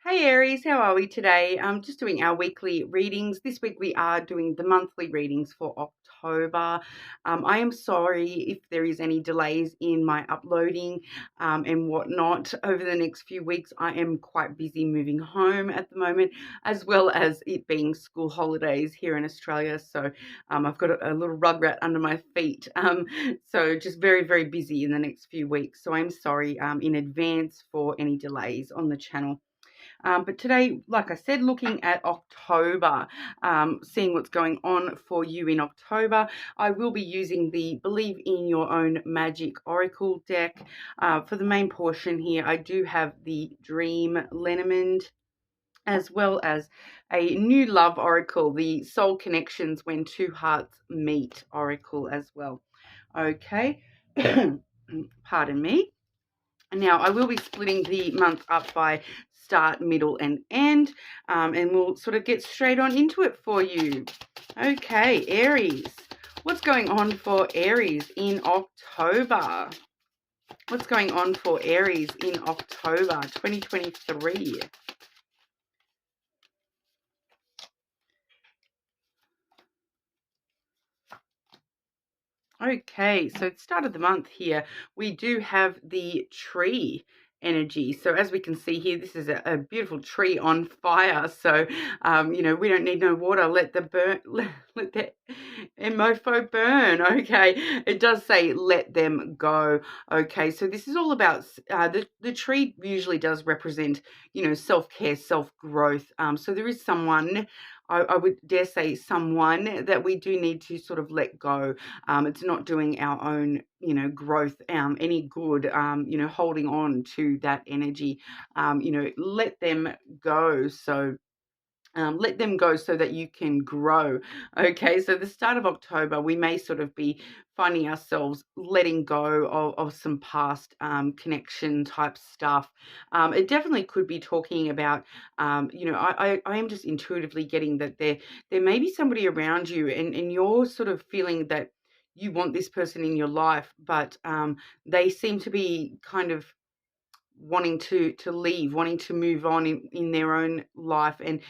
Hey Aries, how are we today? Just doing our weekly readings. This week we are doing the monthly readings for October. I am sorry if there is any delays in my uploading and whatnot over the next few weeks. I am quite busy moving home at the moment, as well as it being school holidays here in Australia. So I've got a little rug rat under my feet. So just very, very busy in the next few weeks. So I'm sorry in advance for any delays on the channel. But today, like I said, looking at October, seeing what's going on for you in October. I will be using the Believe in Your Own Magic Oracle deck. For the main portion here, I do have the Dream Lenormand, as well as a new love oracle, the Soul Connections When Two Hearts Meet oracle as well. Okay, pardon me. Now, I will be splitting the month up by start, middle, and end, and we'll sort of get straight on into it for you. Okay, Aries. What's going on for Aries in October? What's going on for Aries in October 2023? Okay, so at the start of the month here, we do have the tree energy. So as we can see here, this is a beautiful tree on fire. So, we don't need no water. Let the mofo burn. Okay, it does say let them go. Okay, so this is all about the tree usually does represent, self-care, self-growth. So there is someone, I would dare say someone that we do need to sort of let go. It's not doing our own, growth any good, holding on to that energy. Let them go. So let them go so that you can grow. Okay, so the start of October, we may sort of be finding ourselves letting go of some past connection type stuff. It definitely could be talking about, I am just intuitively getting that there may be somebody around you, and you're sort of feeling that you want this person in your life, but they seem to be kind of wanting to leave, wanting to move on in their own life, and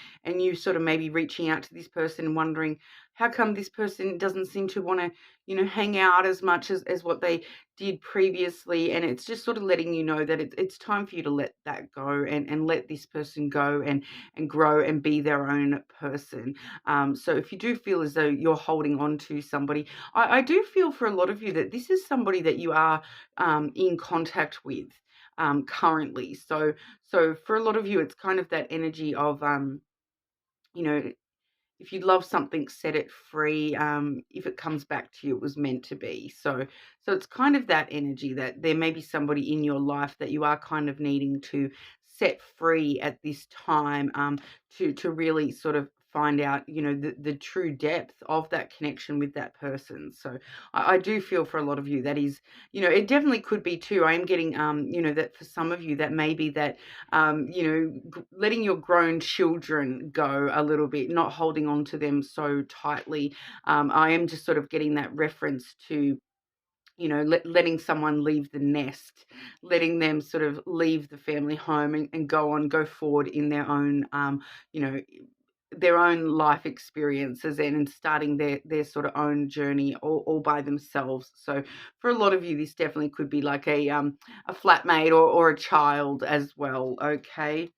you sort of maybe reaching out to this person and wondering how come this person doesn't seem to want to, hang out as much as what they did previously. And it's just sort of letting you know that it's time for you to let that go, and let this person go and grow and be their own person. So if you do feel as though you're holding on to somebody, I do feel for a lot of you that this is somebody that you are in contact with currently. So for a lot of you, it's kind of that energy of, you know, if you love something, set it free. If it comes back to you, it was meant to be. So it's kind of that energy that there may be somebody in your life that you are kind of needing to set free at this time, to really sort of find out, the true depth of that connection with that person. So I do feel for a lot of you that is, it definitely could be too. I am getting, that for some of you that may be that, letting your grown children go a little bit, not holding on to them so tightly. I am just sort of getting that reference to, letting someone leave the nest, letting them sort of leave the family home and go forward in their own, you know, their own life experiences, and starting their sort of own journey all by themselves. So for a lot of you, this definitely could be like a flatmate or a child as well. Okay.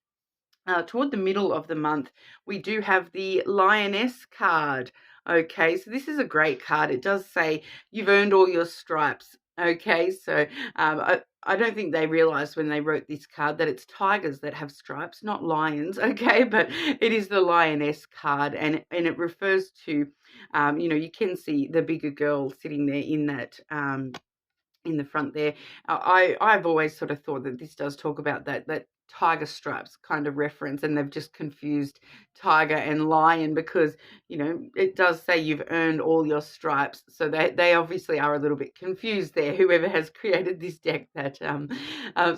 Toward the middle of the month, we do have the Lioness card. Okay, so this is a great card. It does say you've earned all your stripes. Okay, so I don't think they realized when they wrote this card that it's tigers that have stripes, not lions. Okay, but it is the Lioness card, and it refers to, you can see the bigger girl sitting there in that. In the front there. I've always sort of thought that this does talk about that tiger stripes kind of reference, and they've just confused tiger and lion, because it does say you've earned all your stripes. So they obviously are a little bit confused there, whoever has created this deck. That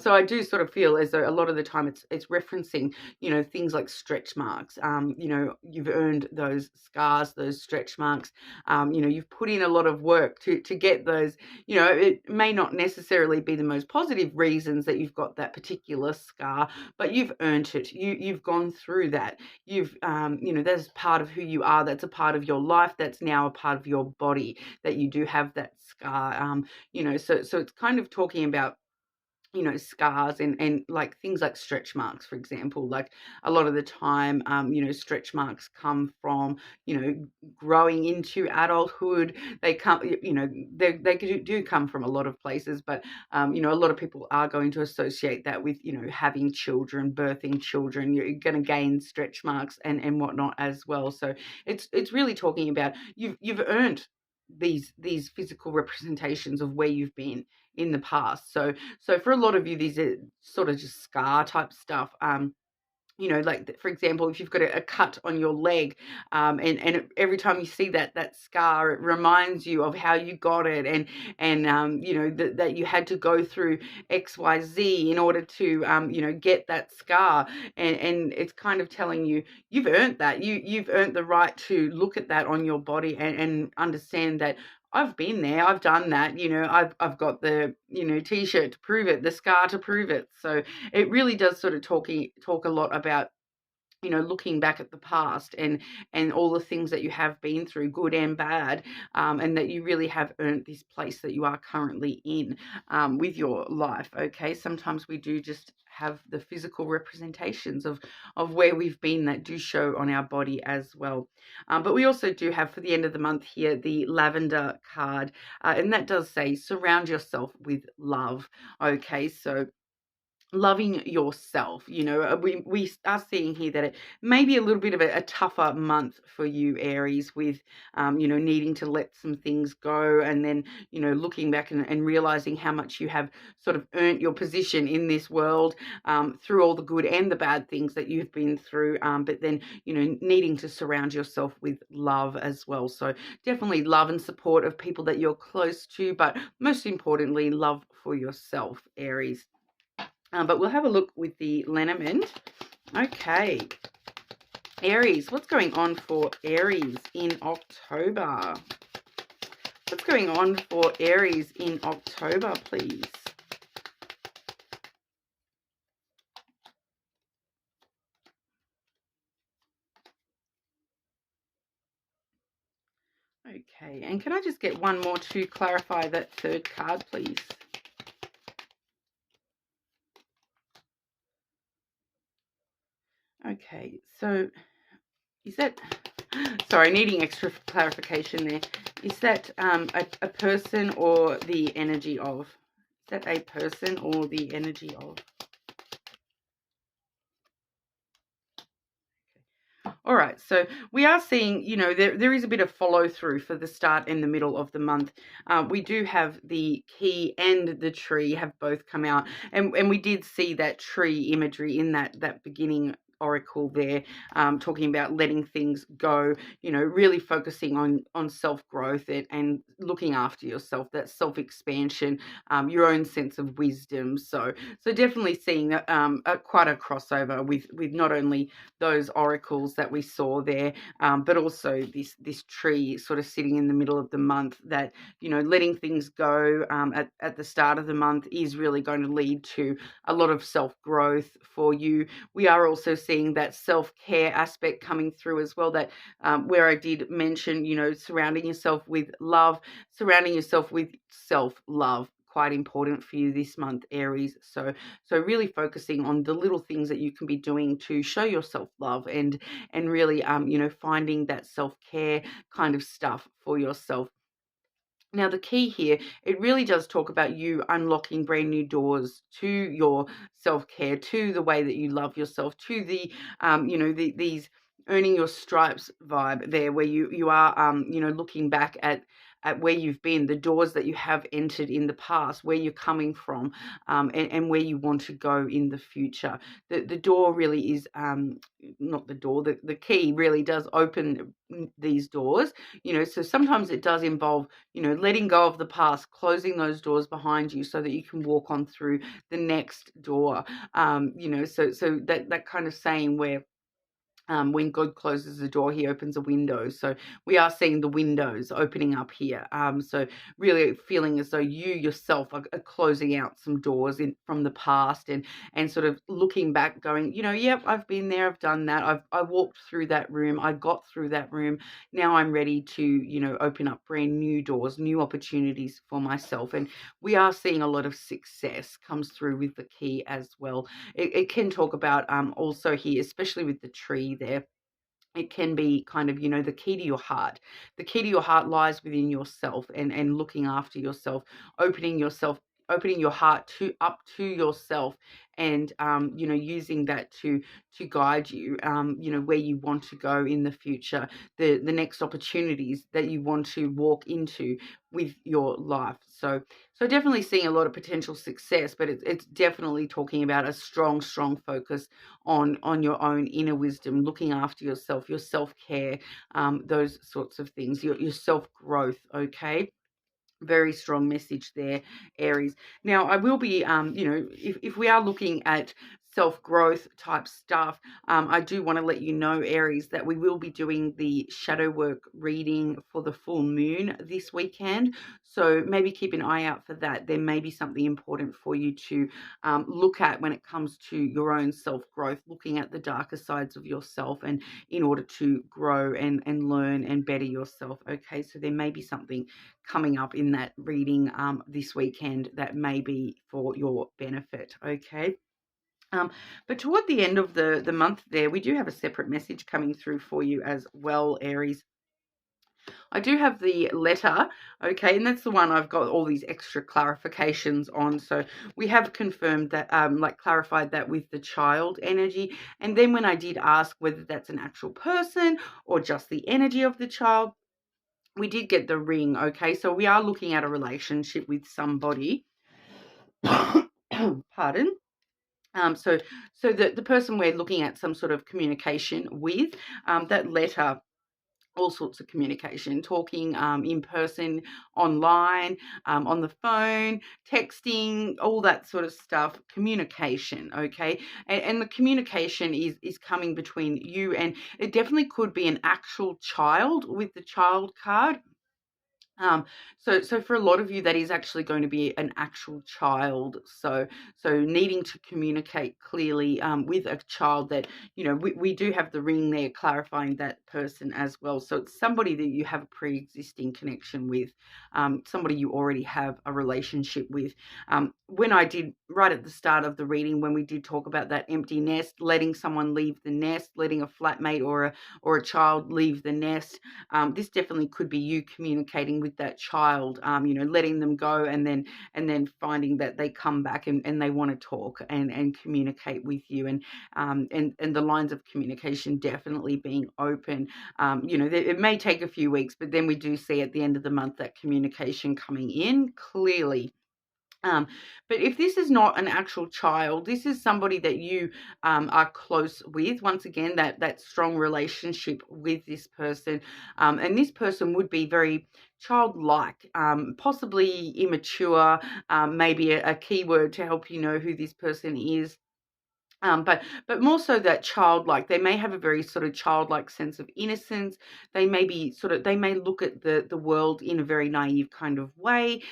so I do sort of feel as though a lot of the time it's referencing things like stretch marks. You've earned those scars, those stretch marks. You've put in a lot of work to get those. It may not necessarily be the most positive reasons that you've got that particular scar, scar, but you've earned it. You've gone through that. You've, that's part of who you are. That's a part of your life. That's now a part of your body, that you do have that scar. So it's kind of talking about, scars and like things like stretch marks, for example. Like a lot of the time, stretch marks come from, growing into adulthood. They come, they do come from a lot of places, but, a lot of people are going to associate that with, having children, birthing children. You're going to gain stretch marks and whatnot as well. So it's really talking about you've earned these physical representations of where you've been in the past. So for a lot of you, these are sort of just scar type stuff. Like for example, if you've got a cut on your leg, and every time you see that scar, it reminds you of how you got it, and that you had to go through XYZ in order to get that scar, and it's kind of telling you you've earned that. You've earned the right to look at that on your body and understand that I've been there, I've done that, I've got the, t-shirt to prove it, the scar to prove it. So it really does sort of talk a lot about, looking back at the past and all the things that you have been through, good and bad, and that you really have earned this place that you are currently in, with your life. Okay, sometimes we do just have the physical representations of where we've been that do show on our body as well. But we also do have, for the end of the month here, the lavender card, and that does say surround yourself with love. Okay, so loving yourself. We are seeing here that it may be a little bit of a tougher month for you, Aries, with needing to let some things go, and then looking back and realizing how much you have sort of earned your position in this world, through all the good and the bad things that you've been through, but then needing to surround yourself with love as well. So definitely love and support of people that you're close to, but most importantly, love for yourself, Aries. But we'll have a look with the lenormand. Okay, Aries, what's going on for Aries in October? What's going on for Aries in October, please? Okay, and can I just get one more to clarify that third card, please? Okay, so is that, sorry, needing extra clarification there. Is that a person or the energy of? Is that a person or the energy of? All right, so we are seeing, there is a bit of follow through for the start and the middle of the month. We do have the key and the tree have both come out, and we did see that tree imagery in that beginning oracle there, talking about letting things go, really focusing on self-growth and looking after yourself, that self-expansion, your own sense of wisdom. So definitely seeing quite a crossover with not only those oracles that we saw there, but also this tree sort of sitting in the middle of the month, that letting things go at the start of the month is really going to lead to a lot of self-growth for you. We are also seeing that self-care aspect coming through as well, that where I did mention surrounding yourself with love, surrounding yourself with self-love, quite important for you this month, Aries. So really focusing on the little things that you can be doing to show yourself love, and really finding that self-care kind of stuff for yourself. Now, the key here, it really does talk about you unlocking brand new doors to your self-care, to the way that you love yourself, to the, these earning your stripes vibe there, where you are, looking back at where you've been, the doors that you have entered in the past, where you're coming from, and where you want to go in the future. The door really is, not the door, the key really does open these doors, so sometimes it does involve, letting go of the past, closing those doors behind you so that you can walk on through the next door. So that kind of saying where When God closes a door, he opens a window. So we are seeing the windows opening up here. So really feeling as though you yourself are closing out some doors from the past, and sort of looking back going, yep, I've been there, I've done that. I walked through that room, I got through that room. Now I'm ready to, open up brand new doors, new opportunities for myself. And we are seeing a lot of success comes through with the key as well. It can talk about also here, especially with the tree there. It can be kind of, the key to your heart. The key to your heart lies within yourself, and looking after yourself, opening yourself, opening your heart up to yourself, and using that to guide you, where you want to go in the future, the next opportunities that you want to walk into with your life. So definitely seeing a lot of potential success, but it's definitely talking about a strong focus on your own inner wisdom, looking after yourself, your self-care, those sorts of things, your self-growth, okay? Very strong message there, Aries. Now, I will be, if we are looking at self-growth type stuff, I do want to let you know, Aries, that we will be doing the shadow work reading for the full moon this weekend. So maybe keep an eye out for that. There may be something important for you to look at when it comes to your own self-growth, looking at the darker sides of yourself, and in order to grow and learn and better yourself. Okay, so there may be something coming up in that reading this weekend that may be for your benefit, okay? But toward the end of the month there, we do have a separate message coming through for you as well, Aries. I do have the letter, okay, and that's the one I've got all these extra clarifications on. So we have confirmed that, clarified that with the child energy. And then when I did ask whether that's an actual person or just the energy of the child, we did get the ring, okay? So we are looking at a relationship with somebody. Pardon. So the person we're looking at some sort of communication with, that letter, all sorts of communication, talking in person, online, on the phone, texting, all that sort of stuff, communication, okay? And the communication is coming between you, and it definitely could be an actual child with the child card. So for a lot of you, that is actually going to be an actual child. So needing to communicate clearly with a child that, we do have the ring there clarifying that person as well. So it's somebody that you have a pre-existing connection with, somebody you already have a relationship with. When I did, right at the start of the reading, when we did talk about that empty nest, letting someone leave the nest, letting a flatmate or a child leave the nest, this definitely could be you communicating with that child, letting them go, and then finding that they come back and they want to talk and communicate with you, and the lines of communication definitely being open. It may take a few weeks, but then we do see at the end of the month that communication coming in clearly. But if this is not an actual child, this is somebody that you are close with. Once again, that strong relationship with this person, and this person would be very childlike, possibly immature, maybe a keyword to help you know who this person is. But more so that childlike, they may have a very sort of childlike sense of innocence. They may be they may look at the world in a very naive kind of way.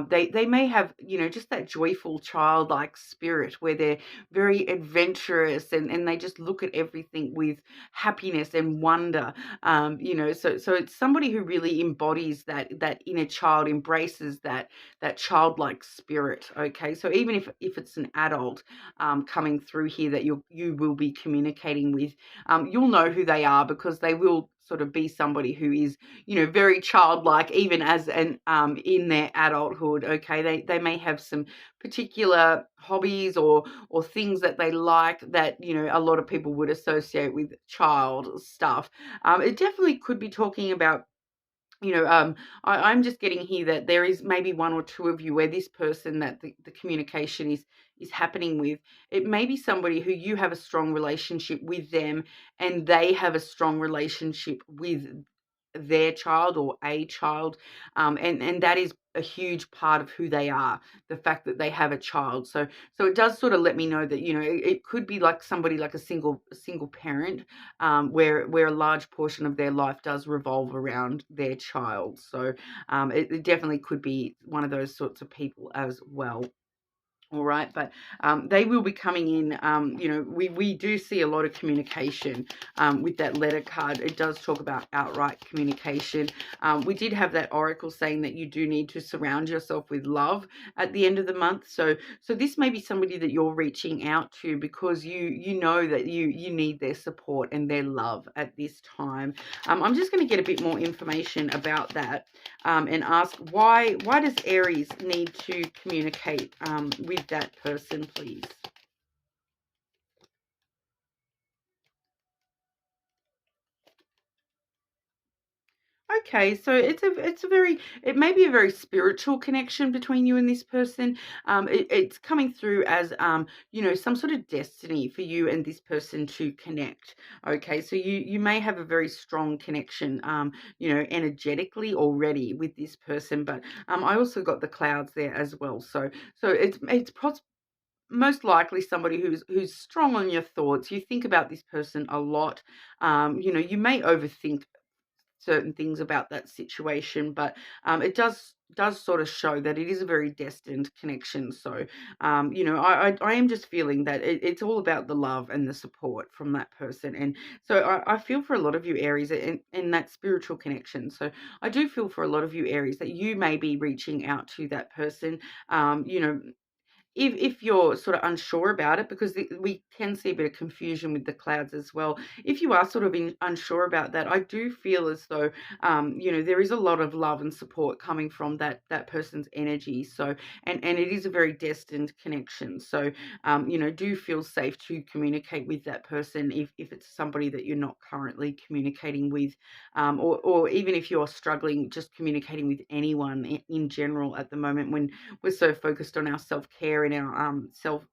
They may have, just that joyful childlike spirit where they're very adventurous, and they just look at everything with happiness and wonder. So it's somebody who really embodies that inner child, embraces that childlike spirit. Okay, so even if it's an adult coming through here that you will be communicating with, you'll know who they are, because they will sort of be somebody who is, very childlike, even as an in their adulthood. Okay, they may have some particular hobbies or things that they like that, a lot of people would associate with child stuff. It definitely could be talking about, I'm just getting here that there is maybe one or two of you where this person that the communication is happening with, it may be somebody who you have a strong relationship with them, and they have a strong relationship with their child or a child, and that is a huge part of who they are, the fact that they have a child. So it does sort of let me know that, you know, it could be like somebody like a single parent, where a large portion of their life does revolve around their child. So it definitely could be one of those sorts of people as well. All right, but they will be coming in. You know, we do see a lot of communication with that letter card. It does talk about outright communication. We did have that oracle saying that you do need to surround yourself with love at the end of the month. So this may be somebody that you're reaching out to because you know that you need their support and their love at this time. I'm just going to get a bit more information about that, and ask why does Aries need to communicate with that person, please? Okay, so it may be a very spiritual connection between you and this person. It's coming through as you know, some sort of destiny for you and this person to connect. Okay, so you may have a very strong connection, you know, energetically already with this person, but I also got the clouds there as well. So it's most likely somebody who's strong on your thoughts. You think about this person a lot. You know, you may overthink certain things about that situation, but it does sort of show that it is a very destined connection. So you know, I am just feeling that it's all about the love and the support from that person. And so I feel for a lot of you Aries in that spiritual connection. So I do feel for a lot of you Aries that you may be reaching out to that person. You know, if you're sort of unsure about it, because we can see a bit of confusion with the clouds as well. If you are sort of unsure about that, I do feel as though you know, there is a lot of love and support coming from that person's energy. So and it is a very destined connection. So you know, do feel safe to communicate with that person if it's somebody that you're not currently communicating with, or even if you're struggling just communicating with anyone in general at the moment, when we're so focused on our self-care and our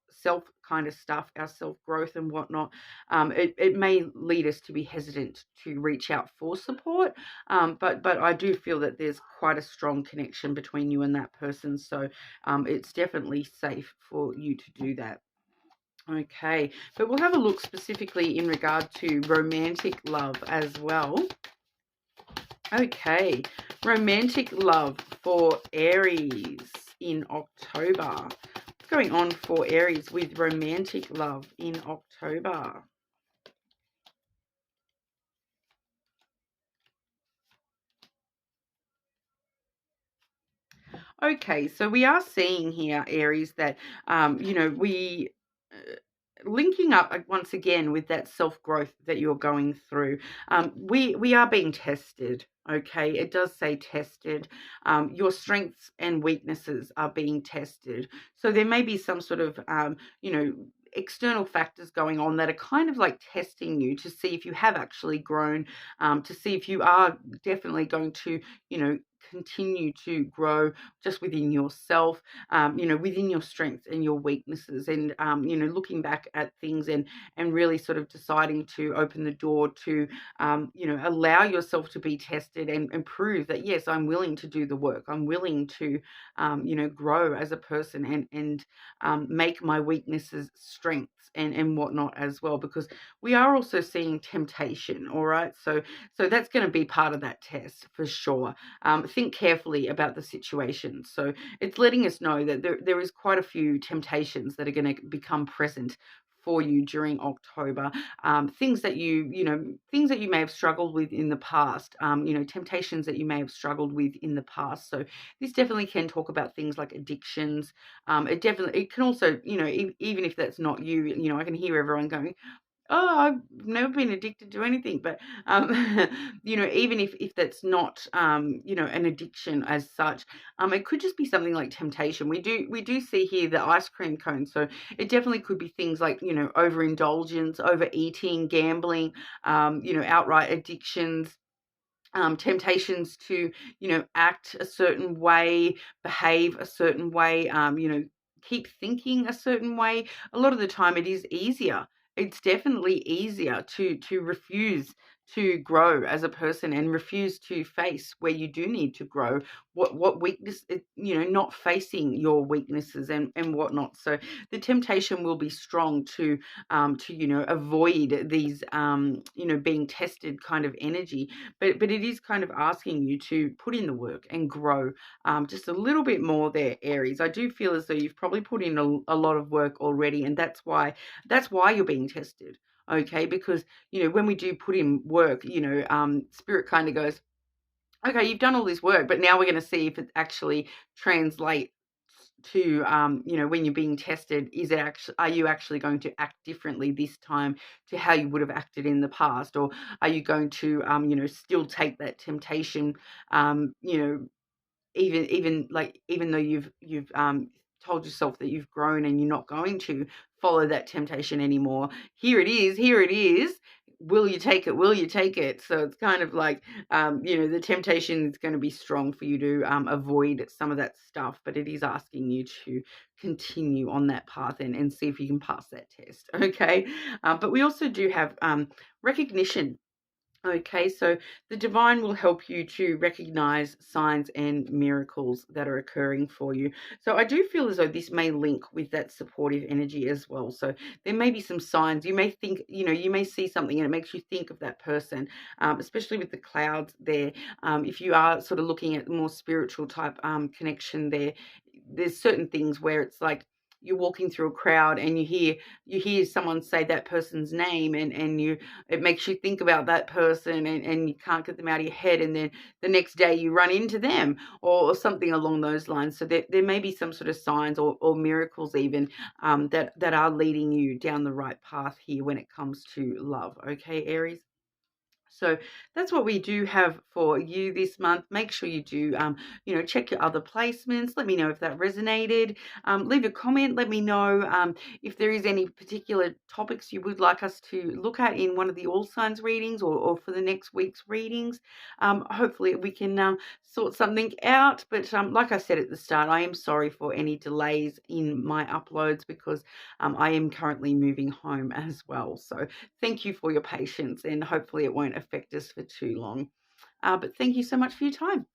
self kind of stuff, our self-growth and whatnot. It may lead us to be hesitant to reach out for support, but I do feel that there's quite a strong connection between you and that person. So it's definitely safe for you to do that. Okay, but we'll have a look specifically in regard to romantic love as well. Okay, romantic love for Aries in October. What's going on for Aries with romantic love in October? Okay, so we are seeing here, Aries, that you know, we linking up once again with that self growth that you're going through. We are being tested. Okay, it does say tested. Your strengths and weaknesses are being tested. So there may be some sort of you know, external factors going on that are kind of like testing you to see if you have actually grown, to see if you are definitely going to, you know, continue to grow just within yourself, you know, within your strengths and your weaknesses, and you know, looking back at things and really sort of deciding to open the door to you know, allow yourself to be tested and prove that yes, I'm willing to do the work. I'm willing to you know, grow as a person and make my weaknesses strengths and whatnot as well, because we are also seeing temptation. All right, so that's going to be part of that test for sure. Think carefully about the situation. So it's letting us know that there is quite a few temptations that are going to become present for you during October. Things that you know, things that you may have struggled with in the past, you know, temptations that you may have struggled with in the past. So this definitely can talk about things like addictions. It can also, you know, even if that's not you, you know, I can hear everyone going, oh, I've never been addicted to anything, but you know, even if that's not you know, an addiction as such, it could just be something like temptation. We do see here the ice cream cone, so it definitely could be things like, you know, overindulgence, overeating, gambling, you know, outright addictions, temptations to, you know, act a certain way, behave a certain way, you know, keep thinking a certain way. A lot of the time it is easier it's definitely easier to refuse to grow as a person and refuse to face where you do need to grow, what weakness, not facing your weaknesses and whatnot. So the temptation will be strong to avoid these being tested kind of energy, but it is kind of asking you to put in the work and grow just a little bit more there, Aries. I do feel as though you've probably put in a lot of work already, and that's why you're being tested. Okay, because when we do put in work, spirit kind of goes, okay, you've done all this work, but now we're going to see if it actually translates to when you're being tested. Are you actually going to act differently this time to how you would have acted in the past, or are you going to still take that temptation, you know even though you've told yourself that you've grown and you're not going to follow that temptation anymore. Here it is, will you take it? So it's kind of like the temptation is going to be strong for you to avoid some of that stuff, but it is asking you to continue on that path and see if you can pass that test. Okay. But we also do have recognition. Okay, so the divine will help you to recognize signs and miracles that are occurring for you. So I do feel as though this may link with that supportive energy as well. So there may be some signs. You may think, you may see something and it makes you think of that person, especially with the clouds there. If you are sort of looking at more spiritual type connection there, there's certain things where it's like you're walking through a crowd and you hear someone say that person's name, and it makes you think about that person, and you can't get them out of your head, and then the next day you run into them, or something along those lines. So there may be some sort of signs or miracles even that are leading you down the right path here when it comes to love. Okay, Aries? So that's what we do have for you this month. Make sure you do, check your other placements. Let me know if that resonated. Leave a comment. Let me know if there is any particular topics you would like us to look at in one of the All Signs readings, or for the next week's readings. Hopefully we can sort something out. But like I said at the start, I am sorry for any delays in my uploads, because I am currently moving home as well. So thank you for your patience, and hopefully it won't affect us for too long. But thank you so much for your time.